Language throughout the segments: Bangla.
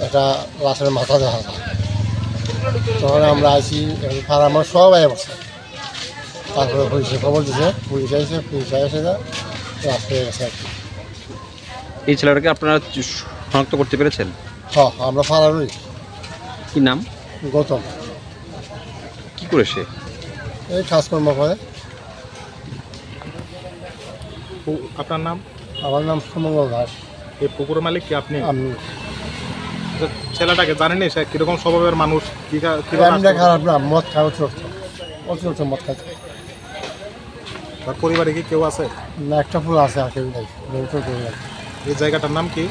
একটা লাশের মাথা দেখা যায় তখন আমরা আছি আমার সবাই বসে তারপরে পুলিশে খবর দিছে পুলিশ এসে লাশ হয়ে গেছে আর কি। এই ছেলেটাকে আপনারা শনাক্ত করতে পেরেছেন? হ্যাঁ আমরা ফারারই। কি নাম? গৌতম। কি করে সে? এই কাজকর্ম করে। আপনার নাম? আমার নাম সুমঙ্গল দাস। এই পুকুরের মালিক কি আপনি? আমি। ছেলেটাকে জানেনি সে কিরকম স্বভাবের মানুষ? খারাপ না, মদ খায় অতিরিক্ত মদ খায়। তার পরিবারে কি কেউ আছে? না, একটা ফুল আছে আর কেউ নাই। এই জায়গাটার নাম কি?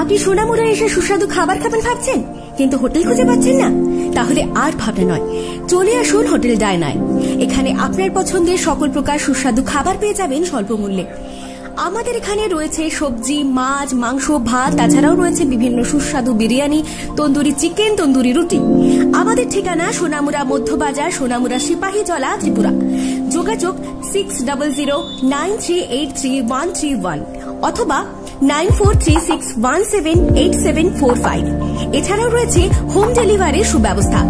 আপনি সোনামুড়া এসে সুস্বাদু খাবার খাবেন ভাবছেন, কিন্তু হোটেল খুঁজে পাচ্ছেন না? তাহলে আর ভাবনা নয়, চলে আসুন হোটেল ডায়নায়। এখানে আপনার পছন্দের সকল প্রকার সুস্বাদু খাবার পেয়ে যাবেন স্বল্প মূল্যে। আমাদের এখানে রয়েছে সবজি, মাছ, মাংস, ভাত, তাছাড়াও রয়েছে বিভিন্ন সুস্বাদু বিরিয়ানি, তন্দুরি চিকেন, তন্দুরি রুটি। আমাদের ঠিকানা সোনামুড়া মধ্যবাজার, সোনামুড়া সিপাহীজলা, ত্রিপুরা। যোগাযোগ 600093833131 অথবা 9436178745। এছাড়াও রয়েছে হোম ডেলিভারির সুব্যবস্থা।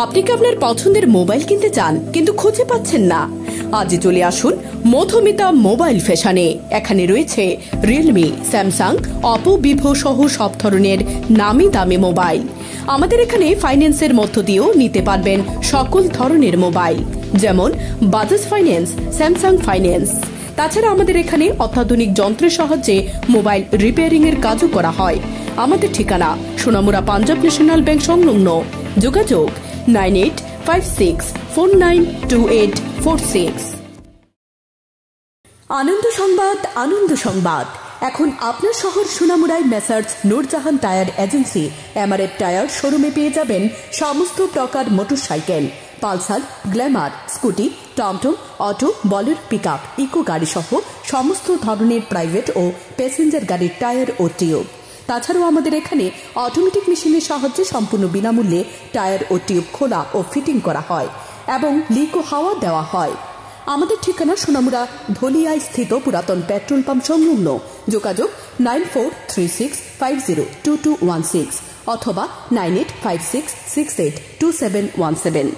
আপনি কি আপনার পছন্দের মোবাইল কিনতে চান কিন্তু খুঁজে পাচ্ছেন না? আজই চলে আসুন মধুমিতা মোবাইল ফ্যাশনে। এখানে রয়েছে রিয়েলমি, স্যামসাং, অপো, ভিভো সহ সব ধরনের নামি দামি মোবাইল। আমাদের এখানে ফাইন্যান্সের মধ্য দিয়েও নিতে পারবেন সকল ধরনের মোবাইল, যেমন বাজাজ ফাইন্যান্স, স্যামসাং ফাইন্যান্স। তাছাড়া আমাদের এখানে অত্যাধুনিক যন্ত্রের সাহায্যে মোবাইল রিপেয়ারিং এর কাজও করা হয়। আমাদের ঠিকানা সোনামুড়া পাঞ্জাব ন্যাশনাল ব্যাংক সংলগ্ন। যোগাযোগ 9856492846। আনন্দ সংবাদ, আনন্দ সংবাদ। এখন আপনার শহর সোনামুড়ায় messrs Nurjahan tyre agency MRF tyre শোরুমে পেয়ে যাবেন সমস্ত প্রকার মোটরসাইকেল, পালসার, গ্ল্যামার, স্কুটি, টমটম, অটো, বলেরো, পিকআপ, ইকো গাড়ি সহ সমস্ত ধরনের প্রাইভেট ও প্যাসেঞ্জার গাড়ির টায়ার ও টিউব। তাছাড়াও আমাদের এখানে অটোমেটিক মেশিনের সাহায্যে সম্পূর্ণ বিনামূল্যে টায়ার ও টিউব খোলা ও ফিটিং করা হয় এবং লিক ও হাওয়া দেওয়া হয়। আমাদের ঠিকানা সোনামুড়া ধলিয়ায় স্থিত পুরাতন পেট্রোল পাম্প সংলগ্ন। যোগাযোগ 9436502216 অথবা 9856682717।